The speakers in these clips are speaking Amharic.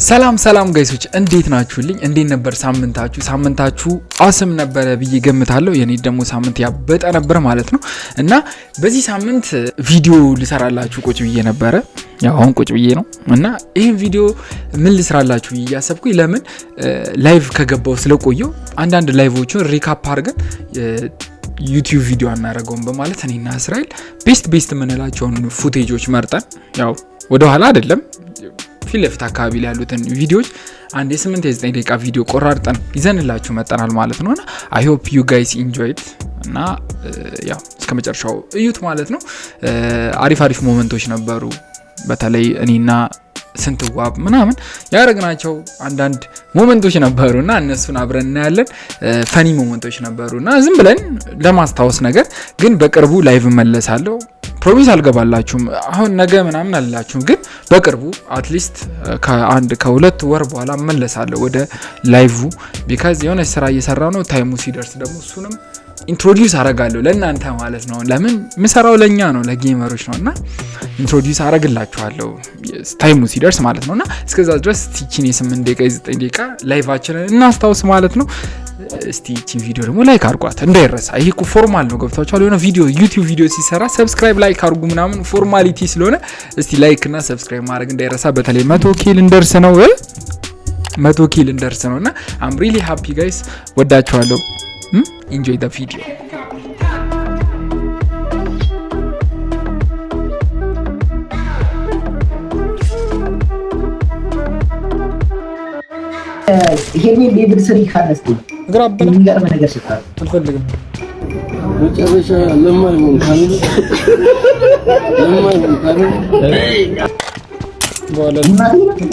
ሰላም ጋይሶች እንዴት ናችሁልኝ? እንዴት ነበር ሳምንታችሁ አስም ነበር ብዬ ገምታለሁ። የኔ ደግሞ ሳምንት ያበጠ ነበር ማለት ነው። እና በዚህ ሳምንት ቪዲዮ ልሰራላችሁ ቁጭ ብዬ ነበረ። ያው አሁን ቁጭ ብዬ ነው እና ይሄን ቪዲዮ ምን ልስራላችሁ እያሰብኩኝ ለምን ላይቭ ከገባው ስለቆየው አንዳንድ ላይቮቹን ሪካፕ አድርገን ዩቲዩብ ቪዲዮ አናረጋውን በማለት እኔና እስራኤል ቤስት ምንላቸውን ፉቴጆች መርጠን ያው ወደ ኋላ አይደለም ፊት ለፊት አካባቢ ላይ ያሉትን ቪዲዮዎች አንድ የ8-9 ደቂቃ ቪዲዮ ቆራርጠን ይዘንላችሁ መጣናል ማለት ነውና አይ ሆፕ ዩ ጋይስ ኢንጆይድ እና ያው እስከመጨረሻው እዩት ማለት ነው። አሪፍ ሞመንቶች ነበሩ። በተለይ እኔና ስንትዋብ ምናምን ያረግናቸው አንዳንድ ሞመንቶች ነበሩና እነሱን አብረን እናያለን። ፈኒ ሞመንቶች ነበሩና ዝም ብለን ለማስታወስ ነገር ግን በቅርቡ ላይቭ መለሳለሁ። ፕሮሚስ አልገባላችሁም አሁን ነገ ምናምን አላችሁም፣ ግን በቅርቡ አትሊስት ከሁለት ወር በኋላ መለሳለሁ ወደ ላይቭ ቢካዝ የሆነ ስራ እየሰራው ነው። ታይሙ ሲደርስ ደግሞ እሱንም ኢንትሮዲዩስ አረጋለሁ ለእናንተ ማለት ነው። ለምን ምሰራው ለኛ ነው ለጌመሮች ነውና ኢንትሮዲዩስ አረግላችኋለሁ ታይሙ ሲደርስ ማለት ነውና እስከዛ ድረስ ቲቺን የ8 ደቂቃ የ9 ደቂቃ ላይቫችንን እናስታውስ ማለት ነው። እስቲ ቺን ቪዲዮ ደግሞ ላይክ አርጓት እንዳይረሳ። ይሄ እኮ ፎርማል ነው ገብታችኋል። የሆነ ቪዲዮ ዩቲዩብ ቪዲዮ ሲሰራ ሰብስክራይብ ላይክ አርጉ ምናምን ፎርማሊቲ ስለሆነ እስቲ ላይክ እና ሰብስክራይብ ማድረግ እንዳይረሳ። በተለይ 100 ኪል እንደርስ ነውና አም ሪሊ ሃፒ ጋይስ ወዳችኋለሁ። Enjoy the video. ይሄን ሌብል ስሪ ካለስቲ ግራበለ የሚገርም ነገር ሲታል አልፈልግም። መጨረሻ ለማይሆን ካለ በኋላ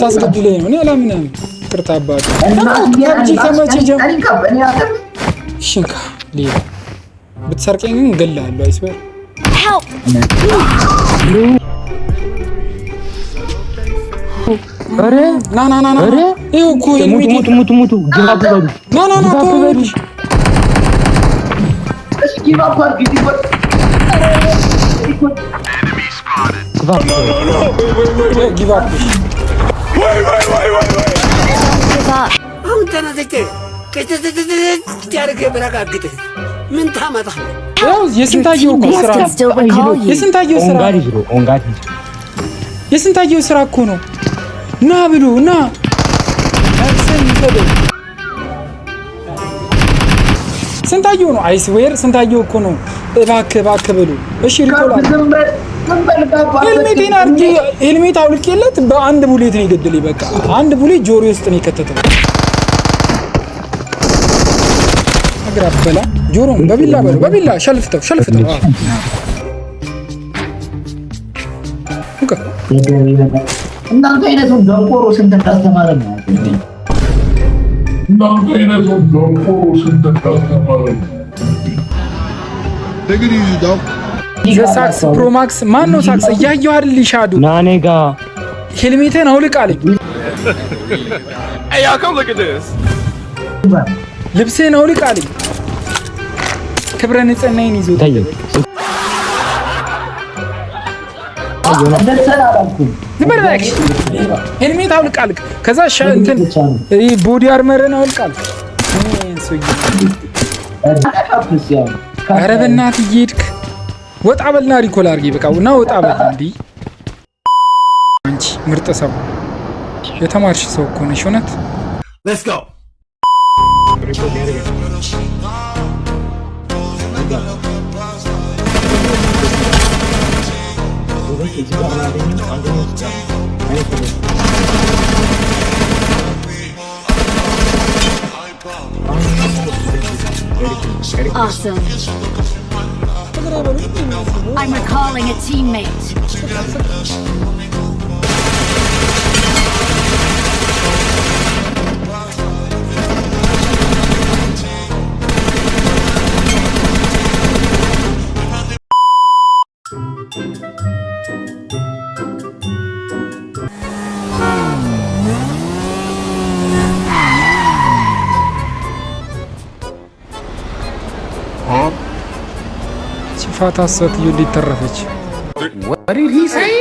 ታስገድለኝ ነው። እኔ አላምንም። ቅርታ አባት እንጂ ከመቼ ጀምሮ ሽንካ ሌላ ብትሰርቀኝ ግን ገላለሁ። አይስበር አረ ና ይኸው እኮ ሙቱ ና ተወልሽ እስኪ ባኳር ጊዜ አሁን ተነስቼ ከዚህ ብረጋግጥ ምን ታመጣለህ? ያው የስንታየው ስራ እኮ ነው። ና ብሎ ና ስንታየው ነው። አይስዌር ስንታየው እኮ ነው። እባክህ ብሎ እሺ ሪኮላ ሄልሜት አውልቄለት በአንድ ቡሌት ነው የገደለኝ። በቃ አንድ ቡሌት ጆሮ ውስጥ ነው የከተተው። አግራበላ ጆሮም በቢላ ሸልፍተው ኦኬ። እናንተ አይነቱን ደንቆሮ ስንት ታስተማረ ነው? ሳክስ ፕሮማክስ ማን ነው? ሳክስ እያየሁ አይደል? ይሻዱ ናኔጋ ሄልሜቴን አውልቅ አለኝ። ልብስህን አውልቅ አለኝ። ክብረ ንጽህናዬን ይዞ ሄልሜት አውልቅ አልክ። ከዛ እንትን ቦዲ አርመርን አውልቅ አልክ። ኧረ በእናትህ እየሄድክ ወጣ በልና ሪኮል አድርጌ በቃ እና ወጣ በል። እንዲህ አንቺ ምርጥ ሰው የተማርሽ ሰው እኮ ነሽ እውነት። Let's go. Awesome. I'm recalling a teammate. ፋታ ሰትዩ ሊተረፈች What did he say?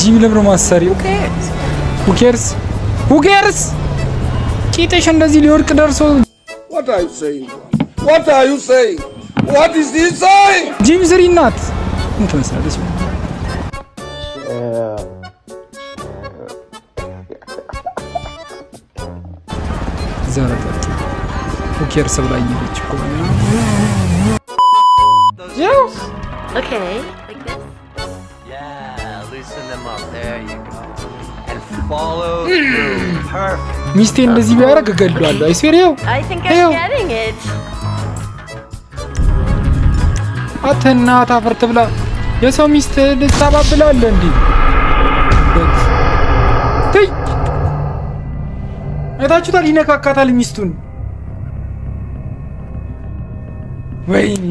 ጂም ለብሮ ማሰሪ ኦኬ who cares ቂጥሽ እንደዚህ ሊወርቅ ደርሶ What are you saying? What are you saying? What is he saying? ጂም ስሪ ናት ምን ትመስላለች ዘረጠች who cares ብላኝ ነች እኮ Okay, like this. Yeah, loosen them up. There you go. And follow through. Perfect. ሚስቴ እንደዚህ ቢያደርግ እገድለዋለሁ አይስሪው I think I'm getting it. አተና ታፈርት ብላ የሰው ሚስት ልታባብላለ እንዴ ተይ አይታችሁታል ይነካካታል ሚስቱን ወይኔ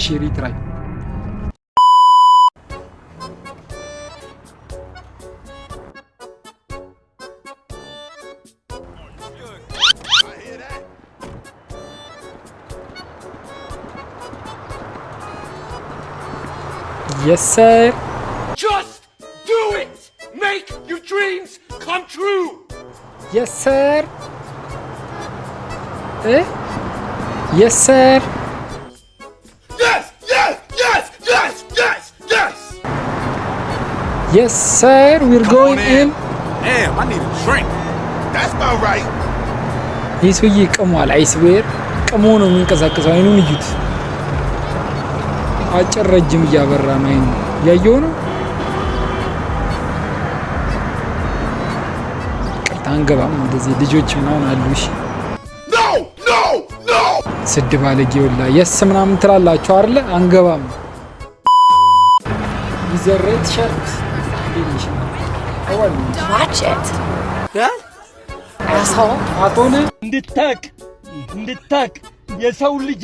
ሺሪ ትራይ Yes sir. Just do it! Make your dreams come true! Yes sir. Yes sir. Yes! Yes! Yes! Yes! Yes! Yes! Yes sir. We're going in. Damn, I need a drink. That's about right. ይህ ሰውዬ ቅሟል አይስዌር ቅሞ ነው የሚንቀሳቀሰው አይኑን እዩት አጭር ረጅም እያበራ ነው አይኑ ያየው ነው ቅርታ አንገባም እንደዚህ ልጆች ምናምን አሉ እሺ No! No! No! ስድ ባለጌውላ የስ ምናምን ትላላችሁ አይደል አንገባም ይዘረት ሸርት ዲሊሽ አወል Watch it. Yeah? Asshole. አቶነ እንድታቅ የሰው ልጅ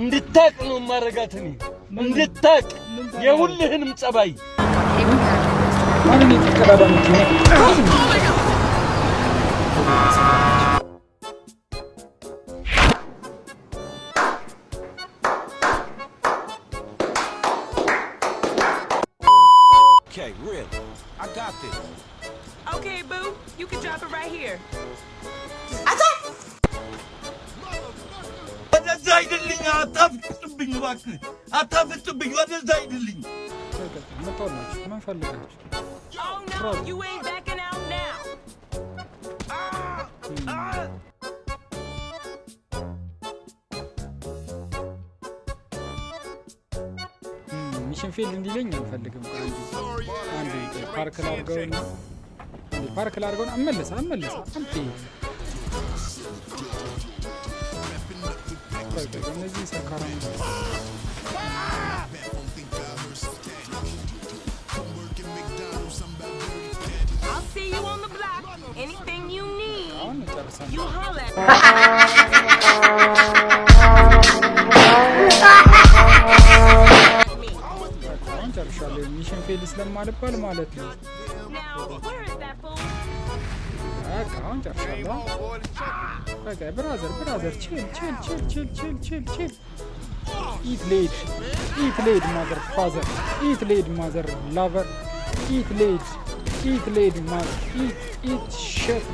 እንድታቅ ነው ማረጋት እኔ እንድታቅ የሁልህንም ጸባይ ማንን ይተከዳዳምት ነው Okay, real. I got this. Okay, boo. You can drop it right here. ወደዛ አይደልኝ አታፍጥብኝ እባክህ አታፍጥብኝ ወደዛ አይደልኝ መጣላችሁ ምን ፈልጋችሁ Oh no, you ain't backing out now. ሚሽን ፊልድ እንዲለኝ አልፈልግም አንዴ ፓርክ ላርገው አመለሰ አንዴ እነዚህ ሰካራ I'll see you on the block. Anything you need, አሁን ጨርሰን you holler. አሁን ጨርሻለሁ ሚሽን ፊልድ ስለማልባል ማለት ነው Now, where is that fool? በቃ አሁን ጨርሻለሁ በቃ ብራዘር ቺል eat lead mother father eat lead mother lover eat lead mother eat shit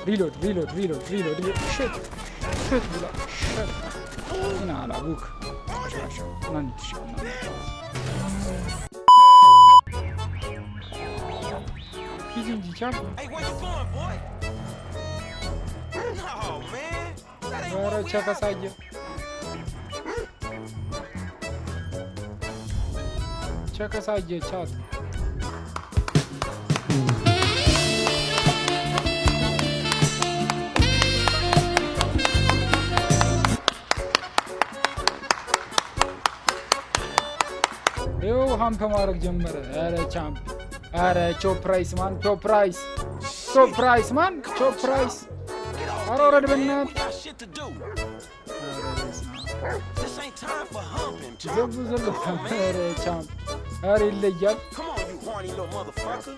reload shit bila shit ina ala book nani tishana Hey, where you going, boy? No, man. That ain't ኧረ what we ቸከሳየ ቻት ይኸው ሀምፕ ማድረግ ጀመረ ኧረ ቻምፕ ኧረ ቾፕ ፕራይስ ማን ኧረ ወረድ በእናትህ got shit to do. This ain't time for humping, chump. ዘቡ ኧረ ቻምፕ ኧረ ይለያል Come on, you horny little motherfucker.